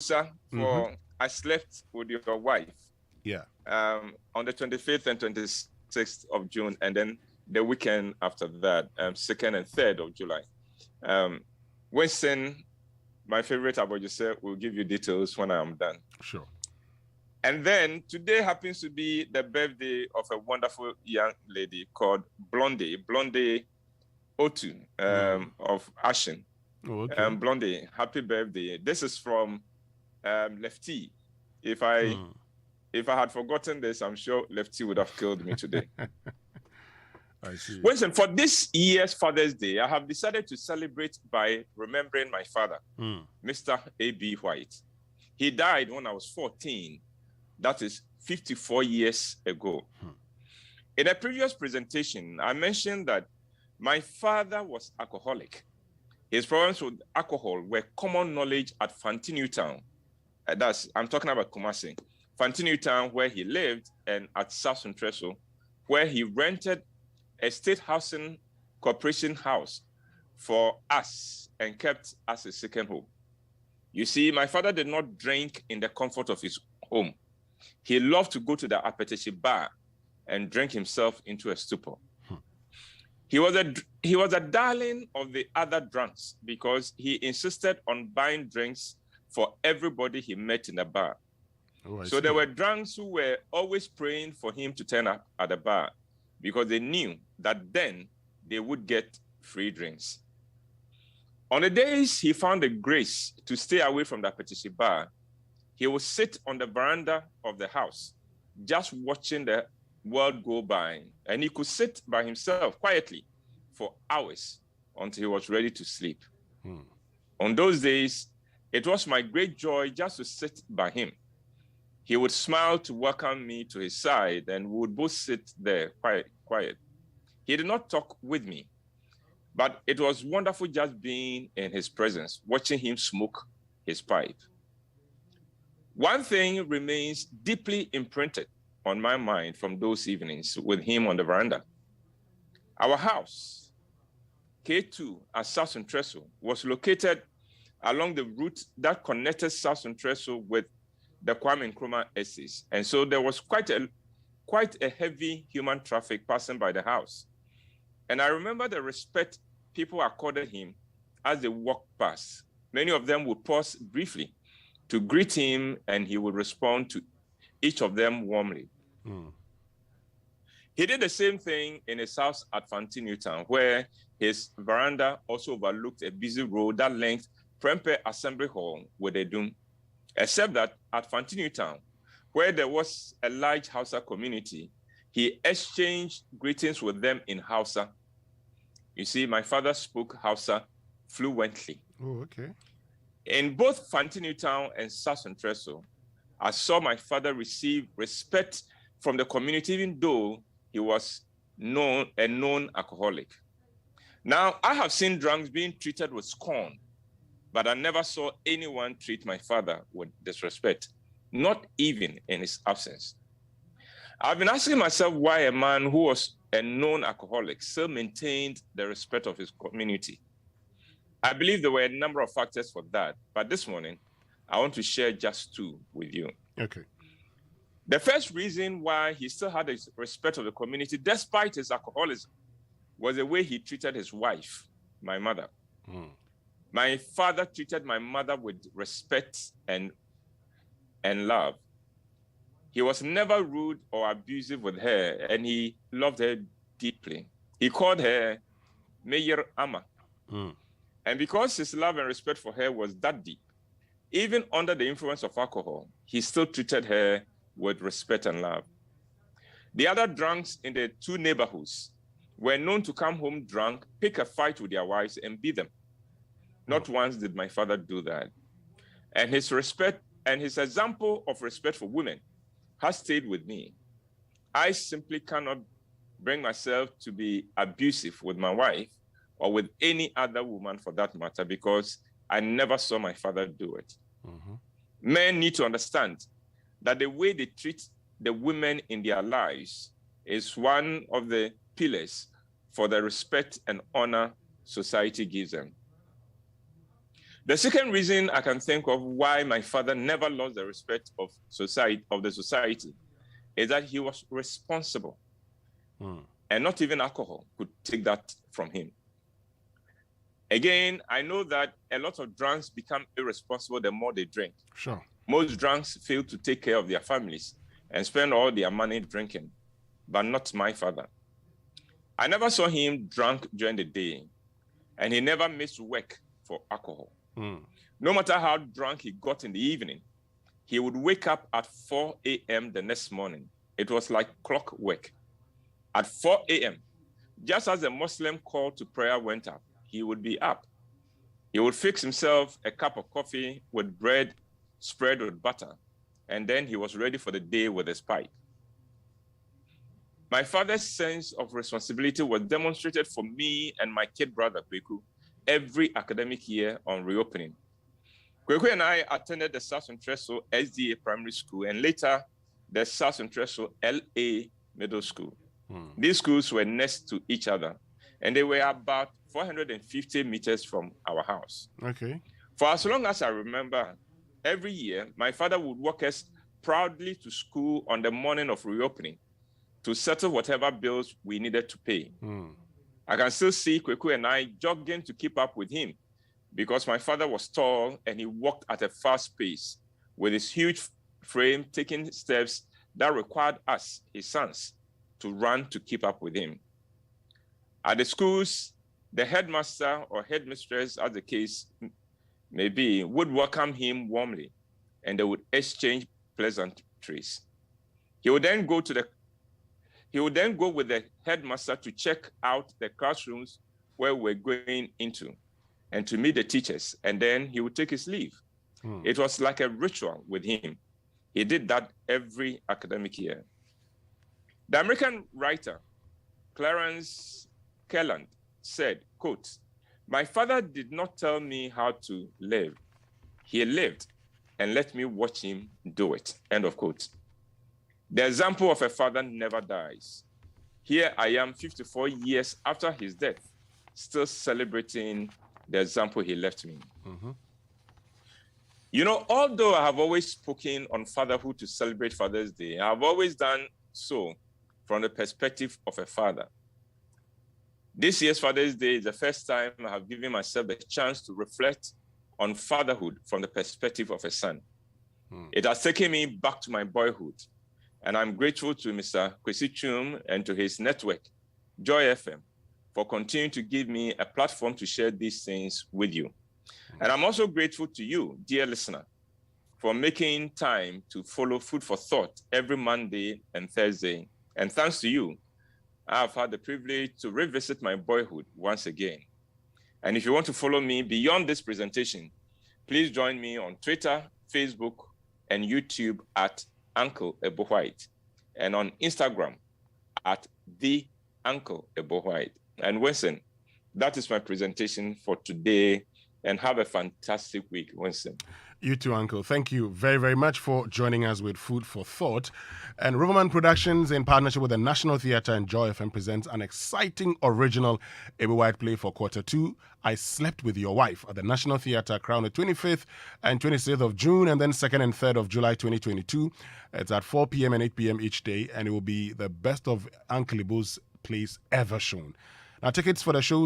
sir, for I slept with your wife. Yeah. On the 25th and 26th of June, and then the weekend after that, 2nd and 3rd of July. Winston, my favorite Abojise, will give you details when I am done. Sure. And then today happens to be the birthday of a wonderful young lady called Blondie Otu of Ashen. Oh, okay. Blondie, happy birthday. This is from Lefty. If I had forgotten this, I'm sure Lefty would have killed me today. I see. Winston, for this year's Father's Day, I have decided to celebrate by remembering my father, Mr. A.B. White. He died when I was 14. That is 54 years ago. In a previous presentation, I mentioned that my father was alcoholic. His problems with alcohol were common knowledge at Fantinu Town. I'm talking about Kumasi. Fantinu Town, where he lived, and at South Centreso, where he rented a state housing corporation house for us and kept as a second home. You see, my father did not drink in the comfort of his home. He loved to go to the Apetishi bar and drink himself into a stupor. He was a darling of the other drunks because he insisted on buying drinks for everybody he met in the bar. So there were drunks who were always praying for him to turn up at the bar because they knew that then they would get free drinks. On the days he found the grace to stay away from the Apetishi bar, he would sit on the veranda of the house, just watching the world go by, and he could sit by himself quietly for hours until he was ready to sleep. On those days, it was my great joy just to sit by him. He would smile to welcome me to his side, and we would both sit there quiet. He did not talk with me, but it was wonderful just being in his presence, watching him smoke his pipe. One thing remains deeply imprinted on my mind from those evenings with him on the veranda. Our house, K2 at South Centreso, was located along the route that connected South Centreso with the Kwame Nkrumah essays. And so there was quite a heavy human traffic passing by the house. And I remember the respect people accorded him as they walked past. Many of them would pause briefly to greet him, and he would respond to each of them warmly. He did the same thing in his house at Fantinu Town, where his veranda also overlooked a busy road that linked Prempeh Assembly Hall with Edum. Except that at Fantinu Town, where there was a large Hausa community, he exchanged greetings with them in Hausa. You see, my father spoke Hausa fluently. Oh, okay. In both Fantinu Town and South Centreso, I saw my father receive respect from the community, even though he was a known alcoholic. Now, I have seen drunks being treated with scorn, but I never saw anyone treat my father with disrespect, not even in his absence. I've been asking myself why a man who was a known alcoholic still maintained the respect of his community. I believe there were a number of factors for that, but this morning, I want to share just two with you. Okay. The first reason why he still had the respect of the community, despite his alcoholism, was the way he treated his wife, my mother. My father treated my mother with respect and love. He was never rude or abusive with her, and he loved her deeply. He called her Mayor Ama. And because his love and respect for her was that deep, even under the influence of alcohol, he still treated her with respect and love. The other drunks in the two neighborhoods were known to come home drunk, pick a fight with their wives, and beat them. Not once did my father do that. And his respect and his example of respect for women has stayed with me. I simply cannot bring myself to be abusive with my wife or with any other woman for that matter, because I never saw my father do it. Men need to understand that the way they treat the women in their lives is one of the pillars for the respect and honor society gives them. The second reason I can think of why my father never lost the respect of the society is that he was responsible. And not even alcohol could take that from him. Again, I know that a lot of drunks become irresponsible the more they drink. Sure. Most drunks fail to take care of their families and spend all their money drinking, but not my father. I never saw him drunk during the day, and he never missed work for alcohol. No matter how drunk he got in the evening, he would wake up at 4 a.m. the next morning. It was like clockwork. At 4 a.m., just as the Muslim call to prayer went up, he would be up. He would fix himself a cup of coffee with bread spread with butter, and then he was ready for the day with his pipe. My father's sense of responsibility was demonstrated for me and my kid brother, Kweku, every academic year on reopening. Kweku and I attended the South Entreso SDA Primary School and later the South Entreso LA Middle School. These schools were next to each other, and they were about 450 meters from our house. Okay. For as long as I remember, every year, my father would walk us proudly to school on the morning of reopening to settle whatever bills we needed to pay. I can still see Kweku and I jogging to keep up with him because my father was tall and he walked at a fast pace with his huge frame taking steps that required us, his sons, to run to keep up with him. At the schools, the headmaster or headmistress, as the case may be, would welcome him warmly and they would exchange pleasantries. He would then go with the headmaster to check out the classrooms where we're going into and to meet the teachers, and then he would take his leave. It was like a ritual with him. He did that every academic year. The American writer Clarence Kelland said, quote, "My father did not tell me how to live. He lived and let me watch him do it," end of quote. The example of a father never dies. Here I am 54 years after his death, still celebrating the example he left me. You know, although I have always spoken on fatherhood to celebrate Father's Day, I have always done so from the perspective of a father. This year's Father's Day is the first time I have given myself the chance to reflect on fatherhood from the perspective of a son. It has taken me back to my boyhood, and I'm grateful to Mr. Kwesi Chum and to his network, Joy FM, for continuing to give me a platform to share these things with you. And I'm also grateful to you, dear listener, for making time to follow Food for Thought every Monday and Thursday. And thanks to you, I've had the privilege to revisit my boyhood once again. And if you want to follow me beyond this presentation, please join me on Twitter, Facebook, and YouTube at Uncle Ebo White, and on Instagram at The Uncle Ebo White. And Winston, that is my presentation for today, and have a fantastic week, Winston. You too, Uncle. Thank you very, very much for joining us with Food for Thought. And Riverman Productions, in partnership with the National Theatre and Joy FM, presents an exciting original Ebo White play for Q2, I Slept With Your Wife, at the National Theatre, crowned the 25th and 26th of June, and then 2nd and 3rd of July 2022. It's at 4 p.m. and 8 p.m. each day, and it will be the best of Uncle Ebo's plays ever shown. Now, tickets for the show